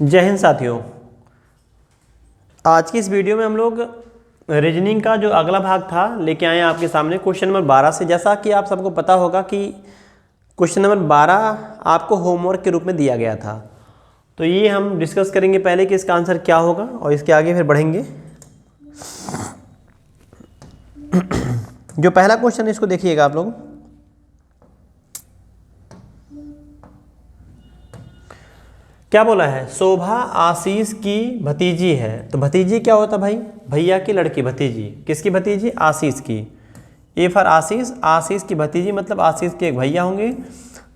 जय हिंद साथियों। आज की इस वीडियो में हम लोग रीजनिंग का जो अगला भाग था लेके आए हैं आपके सामने क्वेश्चन नंबर 12 से। जैसा कि आप सबको पता होगा कि क्वेश्चन नंबर 12 आपको होमवर्क के रूप में दिया गया था, तो ये हम डिस्कस करेंगे पहले कि इसका आंसर क्या होगा और इसके आगे फिर बढ़ेंगे। जो पहला क्वेश्चन है इसको देखिएगा आप लोग। क्या बोला है? शोभा आशीष की भतीजी है। तो भतीजी क्या होता भाई? भैया की लड़की भतीजी। किसकी भतीजी? आशीष की। ए फॉर आशीष, आशीष की भतीजी मतलब आशीष के एक भैया होंगे,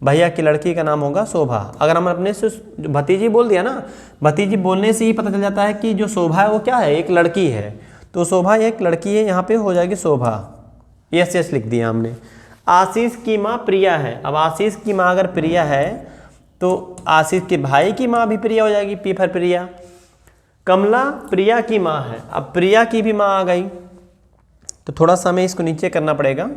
भैया की लड़की का नाम होगा शोभा। अगर हम अपने से भतीजी बोल दिया ना, भतीजी बोलने से ही पता चल जाता है कि जो शोभा है वो क्या है? एक लड़की है। तो शोभा एक लड़की है, यहाँ पे हो जाएगी शोभा। यस यस लिख दिया हमने। आशीष की माँ प्रिया है। अब आशीष की माँ अगर प्रिया है तो आशीष के भाई की माँ भी प्रिया हो जाएगी, पी फॉर प्रिया। कमला प्रिया की माँ है। अब प्रिया की भी माँ आ गई, तो थोड़ा सा हमें इसको नीचे करना पड़ेगा।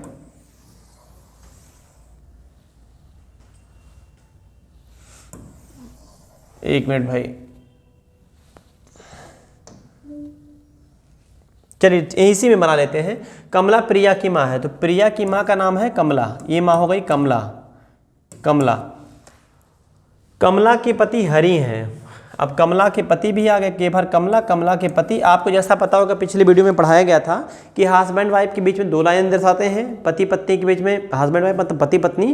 एक मिनट भाई, चलिए इसी में बना लेते हैं। कमला प्रिया की माँ है, तो प्रिया की माँ का नाम है कमला, ये माँ हो गई कमला। कमला कमला के पति हरि हैं। अब कमला के पति भी आ गए, के भर कमला, कमला के पति। आपको जैसा पता होगा पिछले वीडियो में पढ़ाया गया था कि हस्बैंड वाइफ के बीच में दो लाइन दर्शाते हैं, पति पत्नी के बीच में, हस्बैंड वाइफ मतलब पति पत्नी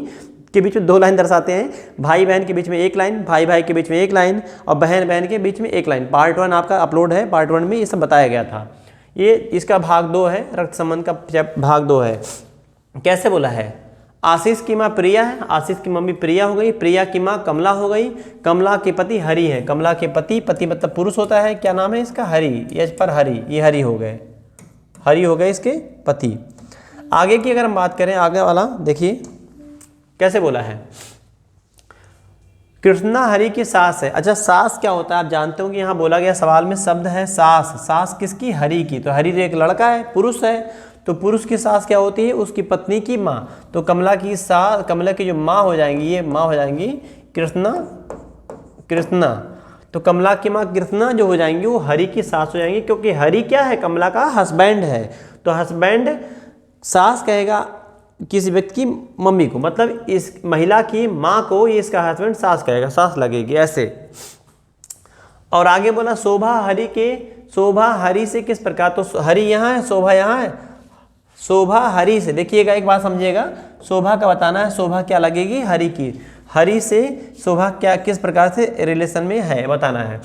के बीच में दो लाइन दर्शाते हैं, भाई बहन के बीच में एक लाइन, भाई भाई के बीच में एक लाइन और बहन बहन के बीच में एक लाइन। पार्ट 1 आपका अपलोड है, पार्ट 1 में ये सब बताया गया था। ये इसका भाग 2 है, रक्त संबंध का भाग 2 है। कैसे बोला है? आशीष की माँ प्रिया है, आशीष की मम्मी प्रिया हो गई, प्रिया की माँ कमला हो गई, कमला के पति हरि है, कमला के पति, पति मतलब पुरुष होता है, क्या नाम है इसका? हरि, यश पर हरि, ये हरि हो गए, हरि हो गए इसके पति। आगे की अगर हम बात करें, आगे वाला देखिए कैसे बोला है। कृष्णा हरि की सास है। अच्छा, सास क्या होता है आप जानते हो कि यहाँ बोला गया सवाल में शब्द है सास। सास किसकी? हरि की। तो हरि एक लड़का है, पुरुष है, तो पुरुष की सास क्या होती है? उसकी पत्नी की माँ। तो कमला की सास, कमला की जो माँ हो जाएंगी, ये माँ हो जाएंगी कृष्णा। कृष्णा तो कमला की माँ कृष्णा जो हो जाएंगी वो हरि की सास हो जाएंगी, क्योंकि हरि क्या है? कमला का हस्बैंड है। तो हस्बैंड सास कहेगा किसी व्यक्ति की मम्मी को, मतलब इस महिला की माँ को ये इसका हस्बैंड सास कहेगा, सास लगेगी ऐसे। और आगे बोला शोभा हरि के, शोभा हरि से किस प्रकार? तो हरि यहाँ है, शोभा यहाँ है। शोभा हरि से, देखिएगा एक बात समझिएगा, शोभा का बताना है, शोभा क्या लगेगी? हरि की। हरि से शोभा क्या किस प्रकार से रिलेशन में है बताना है।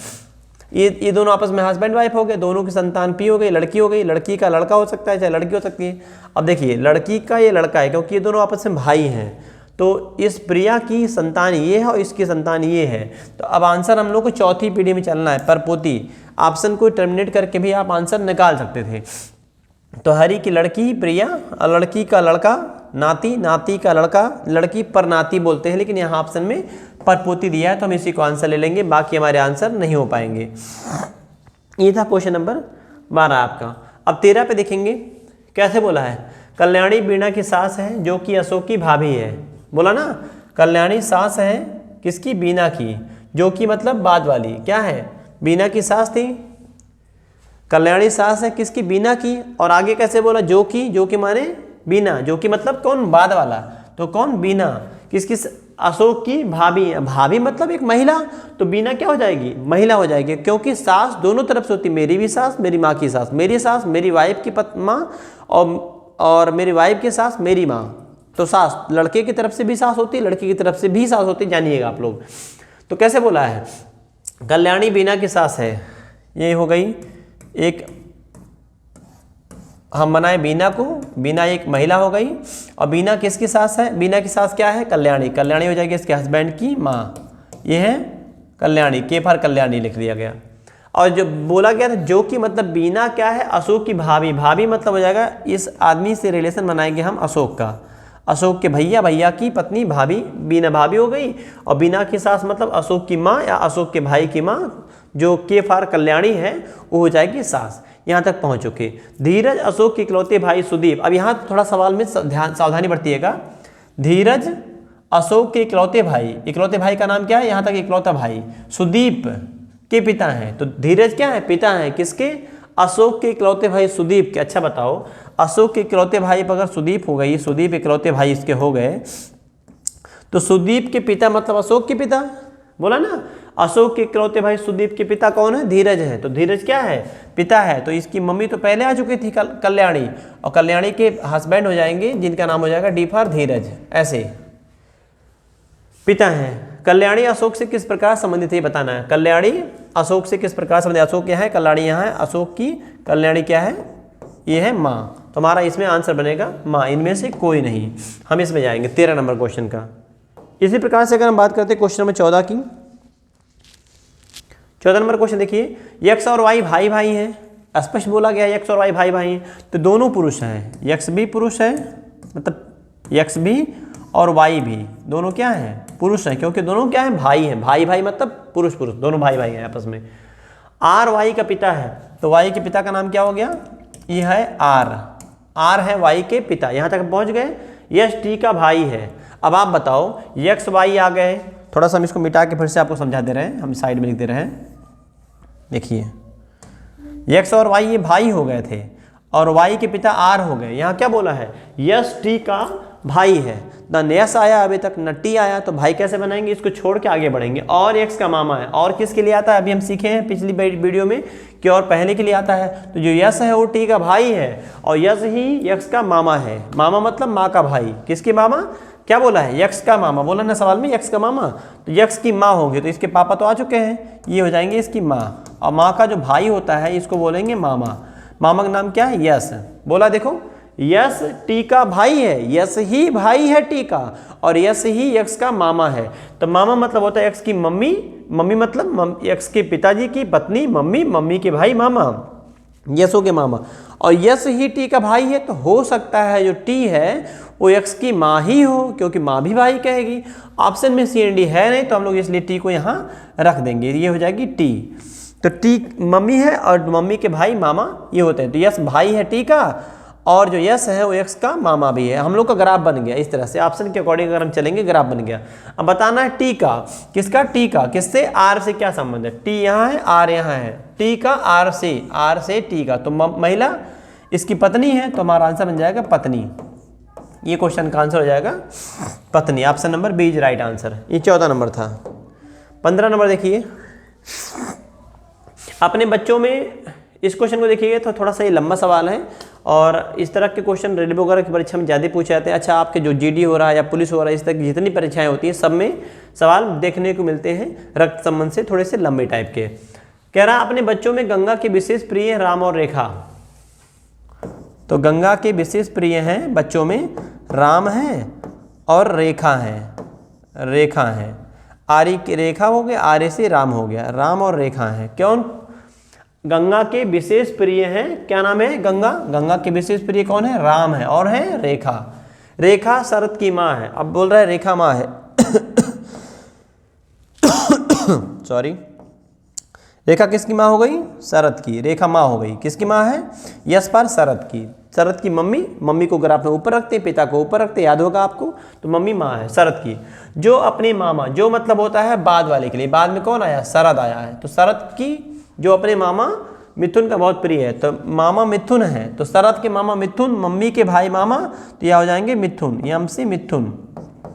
ये दोनों आपस में हस्बैंड वाइफ हो गए, दोनों की संतान पी हो गई, लड़की हो गई, लड़की का लड़का हो सकता है चाहे लड़की हो सकती है। अब देखिए लड़की का ये लड़का है क्योंकि ये दोनों आपस में भाई हैं, तो इस प्रिया की संतान ये है और इसकी संतान ये है। तो अब आंसर हम लोग को चौथी पीढ़ी में चलना है, परपोती। ऑप्शन को टर्मिनेट करके भी आप आंसर निकाल सकते थे। तो हरि की लड़की प्रिया, लड़की का लड़का नाती, नाती का लड़का लड़की, पर नाती बोलते हैं, लेकिन यहाँ ऑप्शन में परपोती दिया है तो हम इसी को आंसर ले लेंगे, बाकी हमारे आंसर नहीं हो पाएंगे। ये था क्वेश्चन नंबर 12 आपका। अब 13 पे देखेंगे कैसे बोला है। कल्याणी बीणा की सास है जो कि अशोक की भाभी है। बोला ना, कल्याणी सास है किसकी? बीना की, जो कि मतलब बाद वाली। क्या है? बीना की सास थी, कल्याणी सास है किसकी? बीना की। और आगे कैसे बोला? जो कि माने बीना, जो कि मतलब कौन? बाद वाला। तो कौन? बीना किसकी? अशोक की भाभी। भाभी मतलब एक महिला, तो बीना क्या हो जाएगी? महिला हो जाएगी, क्योंकि सास दोनों तरफ से होती, मेरी भी सास, मेरी माँ की सास। मेरी सास मेरी वाइफ की माँ और मेरी वाइफ की सास मेरी माँ। तो सास लड़के की तरफ से भी सास होती है, लड़की की तरफ से भी सास होती है, जानिएगा आप लोग। तो कैसे बोला है? कल्याणी बीना की सास है, ये हो गई एक, हम बनाए बीना को, बीना एक महिला हो गई। और बीना किसकी सास है? बीना की सास क्या है? कल्याणी। कल्याणी हो जाएगी इसके हस्बैंड की माँ, ये है कल्याणी, के फॉर कल्याणी लिख दिया गया। और जो बोला गया था जो कि मतलब बीना क्या है? अशोक की भाभी। भाभी मतलब हो जाएगा इस आदमी से रिलेशन बनाएंगे हम अशोक का, अशोक के भैया, भैया की पत्नी भाभी, बीना भाभी हो गई। और बीना की सास मतलब अशोक की माँ या अशोक के भाई की माँ, जो के फॉर कल्याणी है, वो हो जाएगी सास। यहाँ तक पहुँच चुके। धीरज अशोक के इकलौते भाई सुदीप। अब यहाँ थोड़ा सवाल में सावधानी बरतिएगा। धीरज अशोक के इकलौते भाई, इकलौते भाई का नाम क्या है? यहाँ तक इकलौता भाई। सुदीप के पिता हैं। तो धीरज क्या है, पिता है किसके, अशोक के इकलौते भाई सुदीप के। अच्छा बताओ, अशोक के इकलौते भाई अगर सुदीप हो गई, सुदीप इकलौते भाई इसके हो गए, तो सुदीप के पिता मतलब अशोक के पिता, बोला ना, अशोक के इकलौते भाई सुदीप के पिता कौन है, धीरज है। तो धीरज क्या है, पिता है। तो इसकी मम्मी तो पहले आ चुकी थी कल्याणी, और कल्याणी के हस्बैंड हो जाएंगे जिनका नाम हो जाएगा डी फॉर धीरज। ऐसे पिता हैं। कल्याणी अशोक से किस प्रकार संबंधित है ये बताना है। कल्याणी अशोक से किस प्रकार संबंधित, अशोक क्या है, कल्याणी यहाँ है, अशोक की कल्याणी क्या है, ये है माँ। तो हमारा इसमें आंसर बनेगा माँ, इनमें से कोई नहीं। हम इसमें जाएंगे 13 नंबर क्वेश्चन का। इसी प्रकार से अगर हम बात करते हैं क्वेश्चन नंबर 14 की, 14 नंबर क्वेश्चन देखिए, यक्स और वाई भाई भाई हैं, स्पष्ट बोला गया यक्स और वाई भाई भाई हैं, तो दोनों पुरुष हैं, यक्स भी पुरुष है, मतलब यक्स भी और वाई भी दोनों क्या हैं, पुरुष हैं, क्योंकि दोनों क्या हैं, भाई हैं। भाई भाई मतलब पुरुष पुरुष, दोनों भाई भाई हैं आपस में। आर वाई का पिता है, तो वाई के पिता का नाम क्या हो गया, ये है आर, आर है वाई के पिता। यहाँ तक पहुँच गए। यश टी का भाई है। अब आप बताओ, यक्स वाई आ गए, थोड़ा सा हम इसको मिटा के फिर से आपको समझा दे रहे हैं, हम साइड में लिख दे रहे हैं। देखिए यक्स और वाई ये भाई हो गए थे, और वाई के पिता आर हो गए। यहाँ क्या बोला है, यश टी का भाई है, न यश आया अभी तक न टी आया, तो भाई कैसे बनाएंगे, इसको छोड़ के आगे बढ़ेंगे। और यक्स का मामा है, और किसके लिए आता है, अभी हम सीखे हैं पिछली वीडियो में कि और पहले के लिए आता है। तो जो यश है वो टी का भाई है, और यश ही यक्स का मामा है। मामा मतलब माँ का भाई, किसके मामा, क्या बोला है, यक्स का मामा, बोला ना सवाल में यक्स का मामा, तो यक्स की माँ होगी, तो इसके पापा तो आ चुके हैं, ये हो जाएंगे इसकी माँ, और माँ का जो भाई होता है इसको बोलेंगे मामा। मामा का नाम क्या है, यश। बोला देखो, यश टी का भाई है, यश ही भाई है टी का, और यश ही यक्स का मामा है। तो मामा मतलब होता है यक्स की मम्मी, मम्मी मतलब यक्स के पिताजी की पत्नी मम्मी, मम्मी के भाई मामा, यशो के मामा। और यश ही टी का भाई है, तो हो सकता है जो टी है वो यक्स की माँ ही हो, क्योंकि माँ भी भाई कहेगी। ऑप्शन में सी एंड डी है नहीं, तो हम लोग इसलिए टी को यहाँ रख देंगे, ये हो जाएगी टी। तो टी मम्मी है और मम्मी के भाई मामा ये होते हैं। तो यश भाई है टी का, और जो यश है वो यक्स का मामा भी है। हम लोग का ग्राफ बन गया इस तरह से, ऑप्शन के अकॉर्डिंग अगर हम चलेंगे ग्राफ बन गया। अब बताना है टी का, किसका, टी का, किससे, आर से क्या संबंध है, टी यहाँ है आर यहाँ है, टी का आर से टी का, तो महिला इसकी पत्नी है, तो हमारा आंसर बन जाएगा पत्नी। ये क्वेश्चन का आंसर हो जाएगा पत्नी। Option number B is right answer. ये 14 नंबर था। 15 नंबर देखिए, अपने बच्चों में इस क्वेश्चन को देखिए, तो थोड़ा सा ये लंबा सवाल है, और इस तरह के क्वेश्चन रेलवे वगैरह की परीक्षा में ज़्यादा पूछे जाते हैं। अच्छा, आपके जो जीडी हो रहा है या पुलिस हो रहा है, इस तरह की जितनी परीक्षाएं होती हैं सब में सवाल देखने को मिलते हैं रक्त संबंध से, थोड़े से लंबे टाइप के। कह रहा अपने बच्चों में गंगा के विशेष प्रिय राम और रेखा। तो गंगा के विशेष प्रिय हैं बच्चों में राम है और रेखा है, रेखा है। आर्य की रेखा हो गया, आर्य से राम हो गया, राम और रेखा है। क्यों गंगा के विशेष प्रिय हैं, क्या नाम है, गंगा, गंगा के विशेष प्रिय कौन है, राम है, और है रेखा। रेखा शरद की माँ है। अब बोल रहा है रेखा माँ है सॉरी, रेखा किसकी माँ हो गई, शरद की। रेखा माँ हो गई, किसकी माँ है, यश पर शरद की। शरद की मम्मी, मम्मी को ग्राफ में ऊपर रखते हैं, पिता को ऊपर रखते हैं, याद होगा आपको। तो मम्मी माँ है शरद की। जो अपने मामा, जो मतलब होता है बाद वाले के लिए, बाद में कौन आया, शरद आया है। तो शरद की जो अपने मामा मिथुन का बहुत प्रिय है, तो मामा मिथुन है, तो शरद के मामा मिथुन, मम्मी के भाई मामा, तो यह हो जाएंगे मिथुन, यम से मिथुन।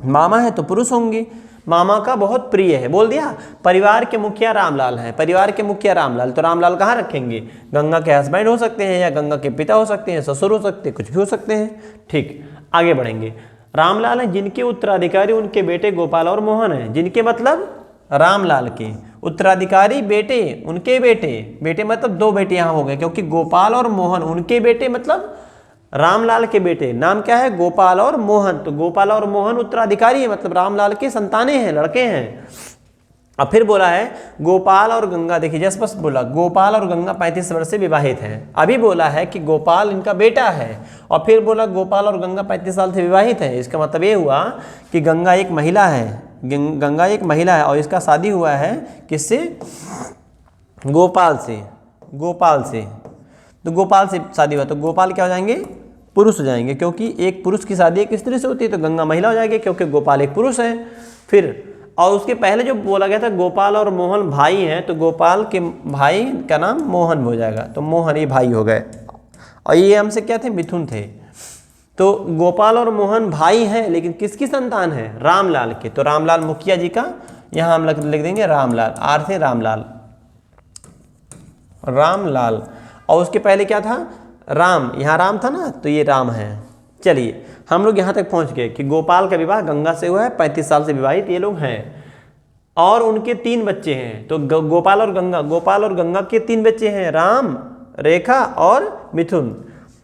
मामा है तो पुरुष होंगे, मामा का बहुत प्रिय है, बोल दिया। परिवार के मुखिया रामलाल हैं, परिवार के मुखिया रामलाल, तो रामलाल कहाँ रखेंगे, गंगा के हस्बैंड हो सकते हैं, या गंगा के पिता हो सकते हैं, ससुर हो सकते हैं, कुछ भी हो सकते हैं। ठीक, आगे बढ़ेंगे। रामलाल हैं जिनके उत्तराधिकारी उनके बेटे गोपाल और मोहन हैं। जिनके मतलब रामलाल के उत्तराधिकारी बेटे, उनके बेटे, बेटे मतलब दो बेटे यहाँ हो गए, क्योंकि गोपाल और मोहन उनके बेटे मतलब रामलाल के बेटे। नाम क्या है, गोपाल और मोहन। तो गोपाल और मोहन उत्तराधिकारी है, मतलब रामलाल के संतानें हैं, लड़के हैं। अब फिर बोला है गोपाल और गंगा, देखिए जस्ट बस बोला गोपाल और गंगा 35 वर्ष से विवाहित हैं। अभी बोला है कि गोपाल इनका बेटा है, और फिर बोला गोपाल और गंगा 35 साल से विवाहित है। इसका मतलब ये हुआ कि गंगा एक महिला है, गंगा एक महिला है, और इसका शादी हुआ है किससे, गोपाल से, गोपाल से। तो गोपाल से शादी हुआ, तो गोपाल क्या हो जाएंगे, पुरुष हो जाएंगे, क्योंकि एक पुरुष की शादी एक स्त्री से होती है, तो गंगा महिला हो जाएगी, क्योंकि गोपाल एक पुरुष है। फिर और उसके पहले जो बोला गया था गोपाल और मोहन भाई हैं, तो गोपाल के भाई का नाम मोहन हो जाएगा, तो मोहन ये भाई हो गए, और ये हमसे क्या थे, मिथुन थे। तो गोपाल और मोहन भाई हैं, लेकिन किसकी संतान है, रामलाल के। तो रामलाल मुखिया जी का यहाँ हम लिख देंगे रामलाल, आर से रामलाल, रामलाल। और उसके पहले क्या था, राम, यहाँ राम था ना, तो ये राम है। चलिए हम लोग यहाँ तक पहुँच गए कि गोपाल का विवाह गंगा से हुआ है, 35 साल से विवाहित ये लोग हैं, और उनके 3 बच्चे हैं। तो गोपाल और गंगा के 3 बच्चे हैं, राम, रेखा और मिथुन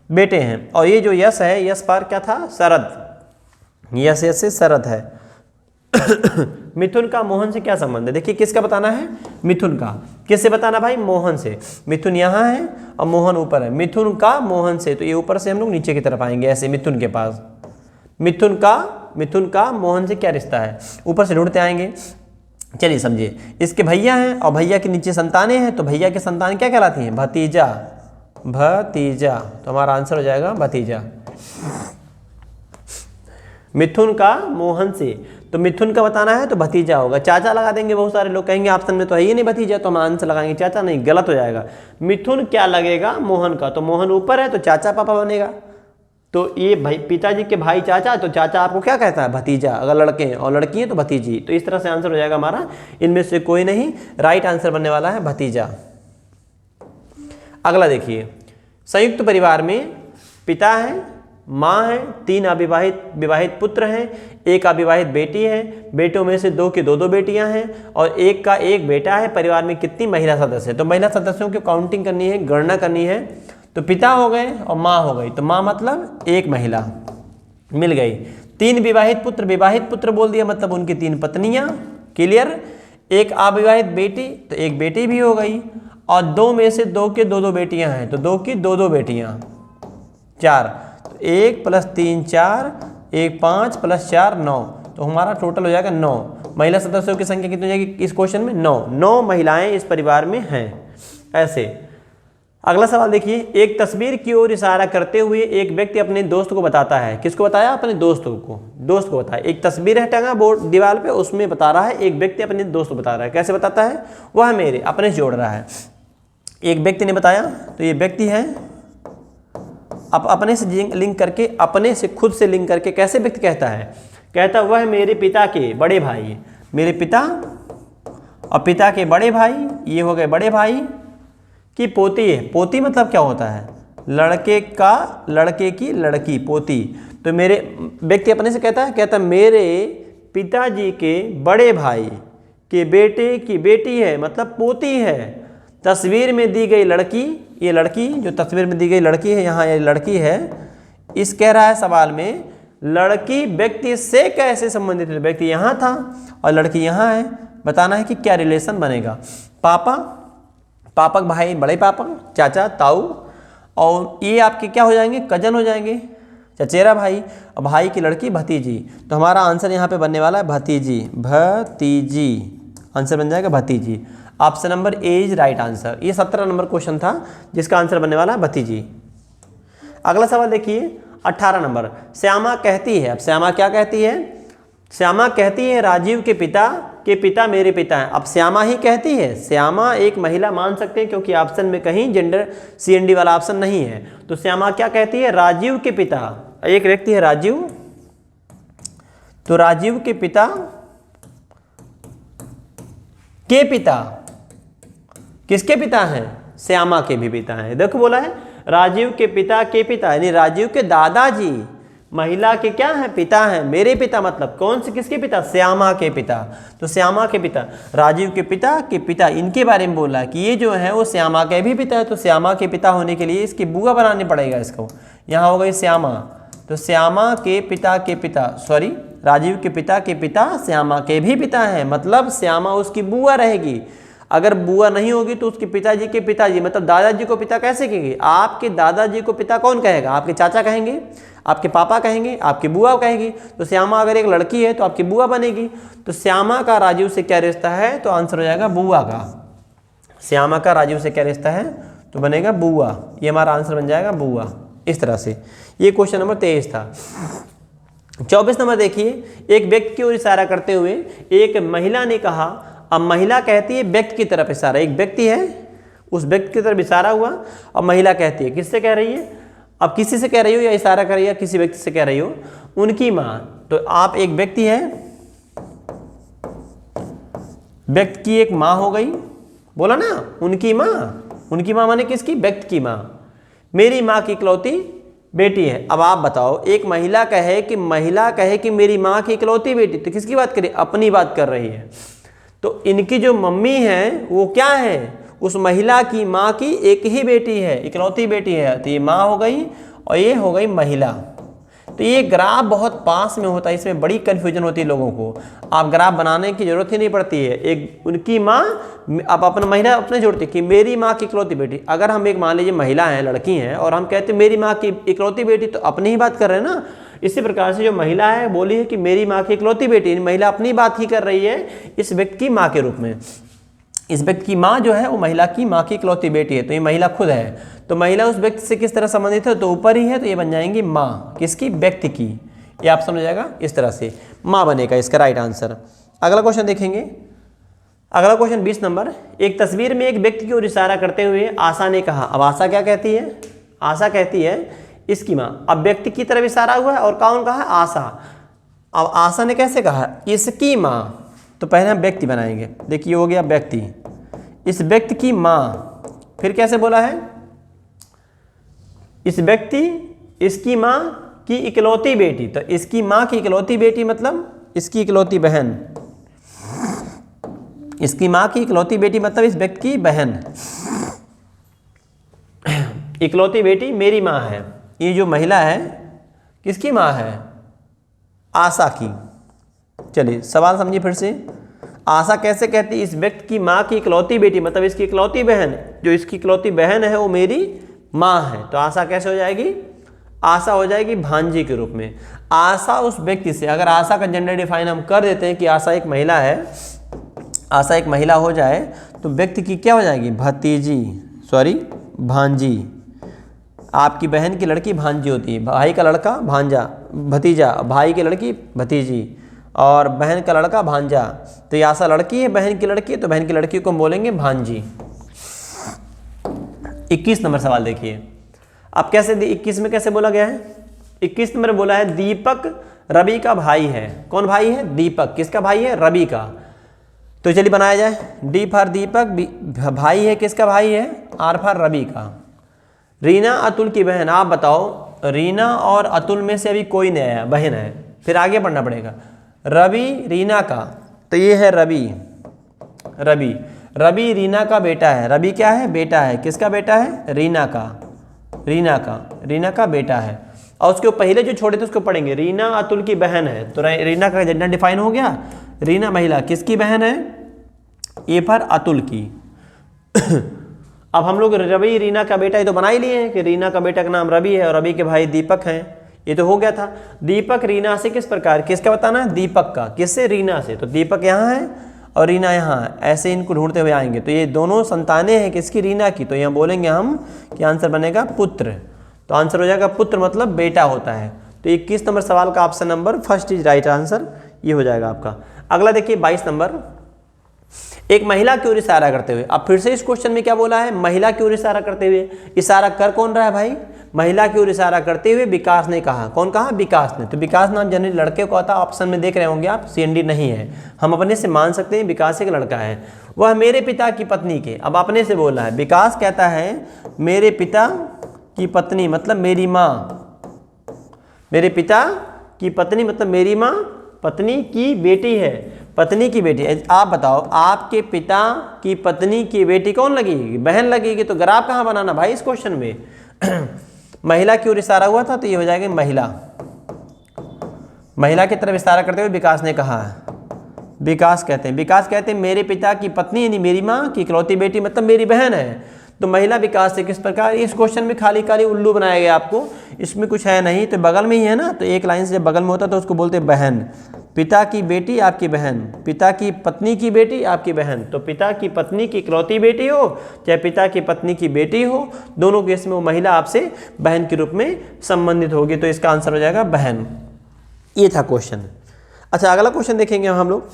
बेटे हैं। और ये जो यश है, यश पर क्या था, शरद, यश से शरद है। मिथुन का मोहन से क्या संबंध है, देखिए किसका बताना है, मिथुन का। किससे बताना भाई, मोहन से। मिथुन यहाँ है और मोहन ऊपर है, मिथुन का मोहन से, तो ये ऊपर से हम लोग नीचे की तरफ आएंगे ऐसे मिथुन के पास। मिथुन का मोहन से क्या रिश्ता है, ऊपर से ढूंढते आएंगे। चलिए समझिए, इसके भैया हैं और भैया के नीचे संतानें हैं, तो भैया की संतान क्या कहलाती हैं, भतीजा, भतीजा। तो हमारा आंसर हो जाएगा भतीजा। मिथुन का मोहन से, तो मिथुन का बताना है तो भतीजा होगा। चाचा लगा देंगे, बहुत सारे लोग कहेंगे ऑप्शन में तो है ही नहीं भतीजा, तो हम आंसर लगाएंगे चाचा, नहीं, गलत हो जाएगा। मिथुन क्या लगेगा, मोहन का, तो मोहन ऊपर है तो चाचा पापा बनेगा। तो ये भाई पिताजी के भाई चाचा, तो चाचा आपको क्या कहता है, भतीजा, अगर लड़के हैं, और लड़की है तो भतीजी। तो इस तरह से आंसर हो जाएगा हमारा, इनमें से कोई नहीं, राइट आंसर बनने वाला है भतीजा। अगला देखिए, संयुक्त परिवार में पिता है, माँ है, 3 विवाहित पुत्र हैं, 1 अविवाहित बेटी है, बेटों में से 2 की 2 बेटियां हैं, और 1 का 1 बेटा है। परिवार में कितनी महिला सदस्य है, तो महिला सदस्यों की काउंटिंग करनी है, गणना करनी है। तो पिता हो गए और माँ हो गई, तो माँ मतलब 1 महिला मिल गई। 3 विवाहित पुत्र बोल दिया, मतलब उनकी 3 पत्नियां, क्लियर। 1 अविवाहित बेटी, तो 1 बेटी भी हो गई, और 2 में से 2 के 2 बेटियां हैं, तो 2 की 2 बेटियां, 4। तो 1 + 3 4, 1 5 + 4 9, तो हमारा टोटल हो जाएगा 9। महिला सदस्यों की संख्या कितनी हो जाएगी इस क्वेश्चन में, 9 महिलाएं इस परिवार में हैं। ऐसे अगला सवाल देखिए, एक तस्वीर की ओर इशारा करते हुए एक व्यक्ति अपने दोस्त को बताता है, किसको बताया, अपने दोस्त को बताया। एक तस्वीर है टंगा बोर्ड दीवार पे, उसमें बता रहा है, एक व्यक्ति अपने दोस्त को बता रहा है। कैसे बताता है, वह मेरे, अपने से जोड़ रहा है। एक व्यक्ति ने बताया, तो ये व्यक्ति है, अब अपने से लिंक करके, अपने से खुद से लिंक करके कैसे व्यक्ति कहता है, कहता वह मेरे पिता के बड़े भाई, मेरे पिता और पिता के बड़े भाई, ये हो गए बड़े भाई की पोती है। पोती मतलब क्या होता है, लड़के की लड़की, पोती। तो मेरे व्यक्ति अपने से कहता मेरे पिताजी के बड़े भाई के बेटे की बेटी है, मतलब पोती है। तस्वीर में दी गई लड़की, ये लड़की जो तस्वीर में दी गई लड़की है, यहाँ ये लड़की है, इस कह रहा है सवाल में, लड़की व्यक्ति से कैसे संबंधित है। व्यक्ति यहाँ था और लड़की यहाँ है, बताना है कि क्या रिलेशन बनेगा। पापा का भाई बड़े पापा, चाचा ताऊ, और ये आपके क्या हो जाएंगे, कजन हो जाएंगे, चचेरा भाई, और भाई की लड़की भतीजी। तो हमारा आंसर यहाँ पे बनने वाला है भतीजी, आंसर बन जाएगा भतीजी। Option number A is right answer. ये 17 नंबर क्वेश्चन था जिसका आंसर बनने वाला है भतीजी। अगला सवाल देखिए 18 नंबर, श्यामा कहती है, अब श्यामा क्या कहती है, श्यामा कहती है राजीव के पिता मेरे पिता हैं। अब श्यामा ही कहती है, श्यामा एक महिला मान सकते हैं क्योंकि ऑप्शन में कहीं जेंडर CND वाला ऑप्शन नहीं है। तो श्यामा क्या कहती है, राजीव के पिता, एक व्यक्ति है राजीव, तो राजीव के पिता के पिता किसके पिता हैं, श्यामा के भी पिता हैं। देखो बोला है राजीव के पिता के पिता, यानी राजीव के दादाजी महिला के क्या हैं, पिता हैं। मेरे पिता मतलब कौन से, किसके पिता, श्यामा के पिता। तो श्यामा के पिता, राजीव के पिता, इनके बारे में बोला कि ये जो है वो श्यामा के भी पिता है। तो श्यामा के पिता होने के लिए इसकी बुआ बनानी पड़ेगा इसको, यहाँ हो गई श्यामा। तो श्यामा के पिता, सॉरी, राजीव के पिता श्यामा के भी पिता हैं, मतलब श्यामा उसकी बुआ रहेगी। अगर बुआ नहीं होगी तो उसके पिताजी के पिताजी, मतलब दादाजी को पिता कैसे कहेंगे, आपके दादाजी को पिता कौन कहेगा, आपके चाचा कहेंगे, आपके पापा कहेंगे, आपकी बुआ कहेगी। तो श्यामा अगर एक लड़की है तो आपकी बुआ बनेगी। तो श्यामा का राजीव से क्या रिश्ता है, तो आंसर हो जाएगा बुआ का। श्यामा का राजीव से क्या रिश्ता है, तो बनेगा बुआ, ये हमारा आंसर बन जाएगा बुआ। इस तरह से ये क्वेश्चन नंबर 23 था। 24 नंबर देखिए, एक व्यक्ति की ओर इशारा करते हुए एक महिला ने कहा। अब महिला कहती है व्यक्ति की तरफ इशारा, एक व्यक्ति है उस व्यक्ति की तरफ इशारा हुआ और महिला कहती है, किससे कह रही है? अब किसी से कह रही हो या इशारा कर रही है, किसी व्यक्ति से कह रही हो, उनकी माँ। तो आप एक व्यक्ति है, व्यक्ति की एक माँ हो गई, बोला ना उनकी माँ, उनकी माँ माने किसकी? व्यक्ति की माँ। मेरी माँ की इकलौती बेटी है। अब आप बताओ, एक महिला कहे कि मेरी माँ की इकलौती बेटी, तो किसकी बात करी? अपनी बात कर रही है। तो इनकी जो मम्मी है वो क्या है? उस महिला की माँ की एक ही बेटी है, इकलौती बेटी है, तो ये माँ हो गई और ये हो गई महिला। तो ये ग्राफ बहुत पास में होता है, इसमें बड़ी कन्फ्यूजन होती है लोगों को। आप ग्राफ बनाने की जरूरत ही नहीं पड़ती है। एक उनकी माँ, आप अपना महिला अपने जोड़ती कि मेरी माँ की इकलौती बेटी। अगर हम एक मान लीजिए महिला है, लड़की हैं, और हम कहते हैं मेरी माँ की इकलौती बेटी, तो अपनी ही बात कर रहे हैं ना। इसी प्रकार से जो महिला है बोली है कि मेरी माँ की इकलौती बेटी, महिला अपनी बात ही कर रही है इस व्यक्ति की माँ के रूप में। इस व्यक्ति की माँ जो है वो महिला की माँ की इकलौती बेटी है, तो ये महिला खुद है। तो महिला उस व्यक्ति से किस तरह संबंधित है? तो ऊपर ही है, तो ये बन जाएंगी माँ, किसकी? व्यक्ति की। ये आप समझ जाएगा, इस तरह से माँ बनेगा इसका राइट आंसर। अगला क्वेश्चन देखेंगे। अगला क्वेश्चन 20 नंबर, एक तस्वीर में एक व्यक्ति की ओर इशारा करते हुए आशा ने कहा। अब आशा क्या कहती है? आशा कहती है इसकी माँ। अब व्यक्ति की तरफ इशारा हुआ है और कौन कहा? आशा। अब आशा ने कैसे कहा? इसकी माँ। तो पहले हम व्यक्ति बनाएंगे। देखिए हो गया व्यक्ति, इस व्यक्ति की माँ। फिर कैसे बोला है? इस व्यक्ति, इसकी माँ की इकलौती बेटी। तो इसकी माँ की इकलौती बेटी मतलब इसकी इकलौती बहन। इसकी माँ की इकलौती बेटी मतलब इस व्यक्ति की बहन। इकलौती बेटी मेरी माँ है। ये जो महिला है किसकी माँ है? आशा की। चलिए सवाल समझिए फिर से। आशा कैसे कहती? इस व्यक्ति की माँ की इकलौती बेटी मतलब इसकी इकलौती बहन, जो इसकी इकलौती बहन है वो मेरी माँ है। तो आशा कैसे हो जाएगी? आशा हो जाएगी भांजी के रूप में। आशा उस व्यक्ति से, अगर आशा का जेंडर डिफाइन हम कर देते हैं कि आशा एक महिला है, आशा एक महिला हो जाए तो व्यक्ति की क्या हो जाएगी? भतीजी, सॉरी भांजी। आपकी बहन की लड़की भांजी होती है, भाई का लड़का भांजा, भतीजा, भाई की लड़की भतीजी, और बहन का लड़का भांजा। तो ये आशा लड़की है, बहन की लड़की है, तो बहन की लड़की को बोलेंगे भांजी। 21 नंबर सवाल देखिए। अब कैसे 21 में कैसे बोला गया है? 21 नंबर बोला है दीपक रवि का भाई है। कौन भाई है? दीपक। किसका भाई है? रवि का। तो चलिए बनाया जाए। डी फॉर दीपक, भाई है किसका भाई है? आर फॉर रवि का। रीना अतुल की बहन। आप बताओ, रीना और अतुल में से अभी कोई नहीं आया, बहन है, फिर आगे बढ़ना पड़ेगा। रवि रीना का, तो ये है रवि। रवि, रवि रीना का बेटा है। रवि क्या है? बेटा है। किसका बेटा है? रीना का। रीना का, रीना का बेटा है। और उसके पहले जो छोड़े थे उसको पढ़ेंगे। रीना अतुल की बहन है, तो रीना का जेंडर डिफाइन हो गया। रीना महिला, किसकी बहन है? ए पर अतुल की। अब हम लोग रवि रीना का बेटा ये तो बना ही लिए हैं कि रीना का बेटा का नाम रवि है और रवि के भाई दीपक हैं, ये तो हो गया था। दीपक रीना से किस प्रकार, किसका बताना है? दीपक का। किससे? रीना से। तो दीपक यहाँ है और रीना यहाँ है, ऐसे इनको ढूंढते हुए आएंगे। तो ये दोनों संतानें हैं किसकी? रीना की। तो यहाँ बोलेंगे हम कि आंसर बनेगा पुत्र। तो आंसर हो जाएगा पुत्र, मतलब बेटा होता है। तो 21 नंबर सवाल का option number first is right answer, ये हो जाएगा आपका। अगला देखिए 22 नंबर, एक महिला की ओर इशारा करते हुए। अब फिर से इस क्वेश्चन में क्या बोला है? महिला की ओर इशारा करते हुए। इशारा कर कौन रहा है भाई? महिला की ओर इशारा करते हुए विकास ने कहा। कौन कहा? विकास ने। तो विकास नाम जनरली लड़के को आता है, ऑप्शन में देख रहे होंगे आप, CND नहीं है। हम अपने से मान सकते हैं विकास एक लड़का है। वह मेरे पिता की पत्नी के, अब अपने से बोल रहा है। विकास कहता है मेरे पिता की पत्नी मतलब मेरी माँ। मेरे पिता की पत्नी मतलब मेरी माँ, पत्नी की बेटी है, पत्नी की बेटी। आप बताओ, आपके पिता की पत्नी की बेटी कौन लगेगी? बहन लगेगी। तो ग्राफ कहाँ बनाना भाई इस क्वेश्चन में? महिला की ओर इशारा हुआ था, तो ये हो जाएगी महिला। महिला की तरफ इशारा करते हुए विकास ने कहा। विकास कहते हैं मेरे पिता की पत्नी यानी मेरी माँ की इकलौती बेटी मतलब मेरी बहन है। तो महिला विकास से किस प्रकार? इस क्वेश्चन में खाली खाली उल्लू बनाया गया आपको, इसमें कुछ है नहीं। तो बगल में ही है ना, तो एक लाइन से जब बगल में होता तो उसको बोलते बहन। पिता की बेटी आपकी बहन, पिता की पत्नी की बेटी आपकी बहन। तो पिता की पत्नी की इकलौती बेटी हो चाहे पिता की पत्नी की बेटी हो, दोनों केस में वो महिला आपसे बहन के रूप में संबंधित होगी। तो इसका आंसर हो जाएगा बहन। ये था क्वेश्चन। अच्छा अगला क्वेश्चन देखेंगे हम लोग।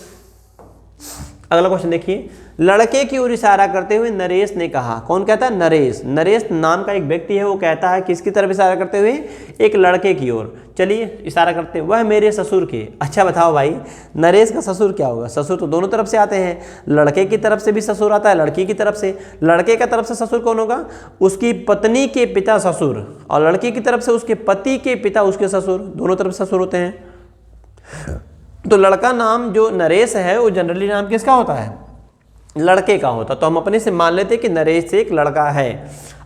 अगला क्वेश्चन देखिए, लड़के की ओर इशारा करते हुए नरेश ने कहा। कौन कहता है? नरेश। नरेश नाम का एक व्यक्ति है, वो कहता है किसकी तरफ इशारा करते हुए? एक लड़के की ओर। चलिए इशारा करते हैं, वह मेरे ससुर के। अच्छा बताओ भाई, नरेश का ससुर क्या होगा? ससुर तो दोनों तरफ से आते हैं, लड़के की तरफ से भी ससुर आता है, लड़की की तरफ से। लड़के का तरफ से ससुर कौन होगा? उसकी पत्नी के पिता ससुर, और लड़की की तरफ से उसके पति के पिता उसके ससुर। दोनों तरफ ससुर होते हैं। तो लड़का नाम जो नरेश है वो जनरली नाम किसका होता है? लड़के का होता। तो हम अपने से मान लेते हैं कि नरेश एक लड़का है।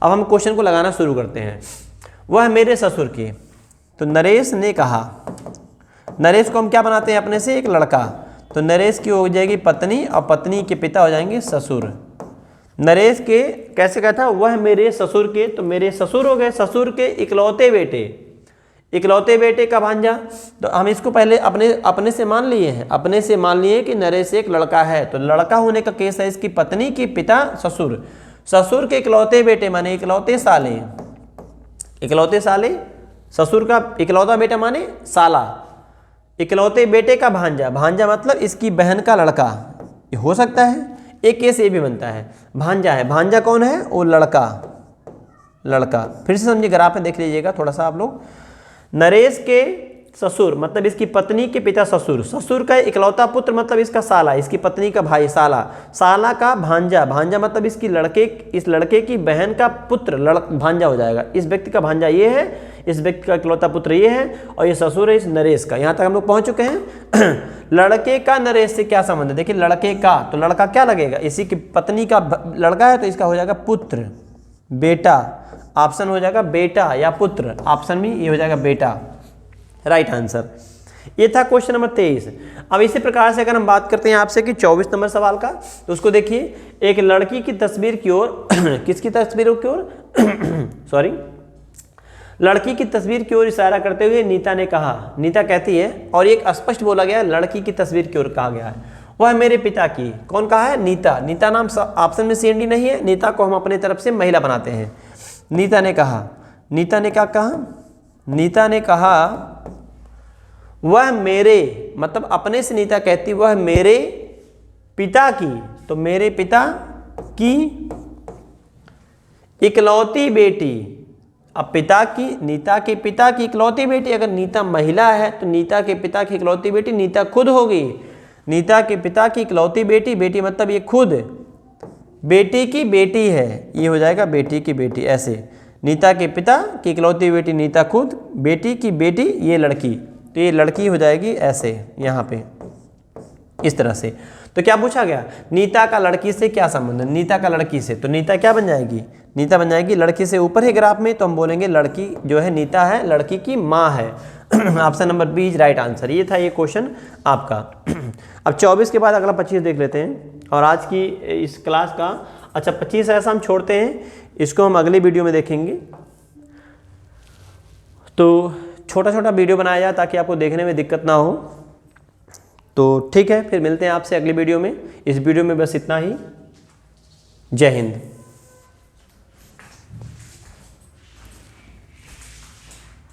अब हम क्वेश्चन को लगाना शुरू करते हैं। वह मेरे ससुर की, तो नरेश ने कहा। नरेश को हम क्या बनाते हैं अपने से? एक लड़का। तो नरेश की हो जाएगी पत्नी, और पत्नी के पिता हो जाएंगे ससुर। नरेश के कैसे कहता? वह मेरे ससुर के, तो मेरे ससुर हो गए, ससुर के इकलौते बेटे। इकलौते बेटे का भांजा। तो हम इसको पहले अपने से मान लिए हैं, अपने से मान लिए कि नरेश एक लड़का है। तो लड़का होने का केस है इसकी पत्नी के पिता ससुर। ससुर के इकलौते बेटे माने इकलौते साले। इकलौते साले, ससुर का इकलौता बेटा माने साला। इकलौते बेटे का भांजा। भांजा मतलब इसकी बहन का लड़का। ये हो सकता है, एक केस ये भी बनता है। भांजा है, भांजा कौन है? वो लड़का। लड़का फिर से समझिए, ग्राफ में देख लीजिएगा थोड़ा सा आप लोग। नरेश के ससुर मतलब इसकी पत्नी के पिता ससुर। ससुर का इकलौता पुत्र मतलब इसका साला, इसकी पत्नी का भाई साला। साला का भांजा। भांजा मतलब इस लड़के की बहन का पुत्र भांजा हो जाएगा। इस व्यक्ति का भांजा ये है, इस व्यक्ति का इकलौता पुत्र ये है, और ये ससुर है इस नरेश का। यहाँ तक हम लोग पहुँच चुके हैं। लड़के का नरेश से क्या संबंध है? देखिए लड़के का, तो लड़का क्या लगेगा? इसी की पत्नी का लड़का है, तो इसका हो जाएगा पुत्र, बेटा। ऑप्शन हो जाएगा बेटा या पुत्र। ऑप्शन में ये हो जाएगा बेटा, राइट आंसर। ये था क्वेश्चन नंबर 23। अब इसी प्रकार से अगर हम बात करते हैं आपसे कि 24 नंबर सवाल का, तो उसको देखिए। एक लड़की की तस्वीर की ओर किसकी तस्वीरों की ओर सॉरी, लड़की की तस्वीर की ओर इशारा करते हुए नीता ने कहा। नीता कहती है, और एक स्पष्ट बोला गया लड़की की तस्वीर की ओर कहा गया है, वह मेरे पिता की। कौन कहा है? नीता। नीता नाम ऑप्शन में CND नहीं है। नीता को हम अपने तरफ से महिला बनाते हैं। नीता ने कहा। नीता ने क्या कहा? नीता ने कहा वह मेरे, मतलब अपने से नीता कहती वह मेरे पिता की, तो मेरे पिता की इकलौती बेटी। अब पिता की, नीता के पिता की इकलौती बेटी, अगर नीता महिला है तो नीता के पिता की इकलौती बेटी नीता खुद होगी। नीता के पिता की इकलौती बेटी, बेटी मतलब ये खुद बेटी की बेटी है, ये हो जाएगा बेटी की बेटी। ऐसे नीता के पिता की इकलौती बेटी नीता खुद, बेटी की बेटी ये लड़की, तो ये लड़की हो जाएगी ऐसे यहाँ पे इस तरह से। तो क्या पूछा गया? नीता का लड़की से क्या संबंध है? नीता का लड़की से, तो नीता क्या बन जाएगी? नीता बन जाएगी लड़की से ऊपर है ग्राफ में, तो हम बोलेंगे लड़की जो है नीता है, लड़की की माँ है। Option number B is right answer. ये था ये क्वेश्चन आपका। अब 24 के बाद अगला 25 देख लेते हैं, और आज की इस क्लास का, अच्छा 25 ऐसा हम छोड़ते हैं, इसको हम अगली वीडियो में देखेंगे। तो छोटा छोटा वीडियो बनाया जाए ताकि आपको देखने में दिक्कत ना हो। तो ठीक है, फिर मिलते हैं आपसे अगली वीडियो में। इस वीडियो में बस इतना ही। जय हिंद।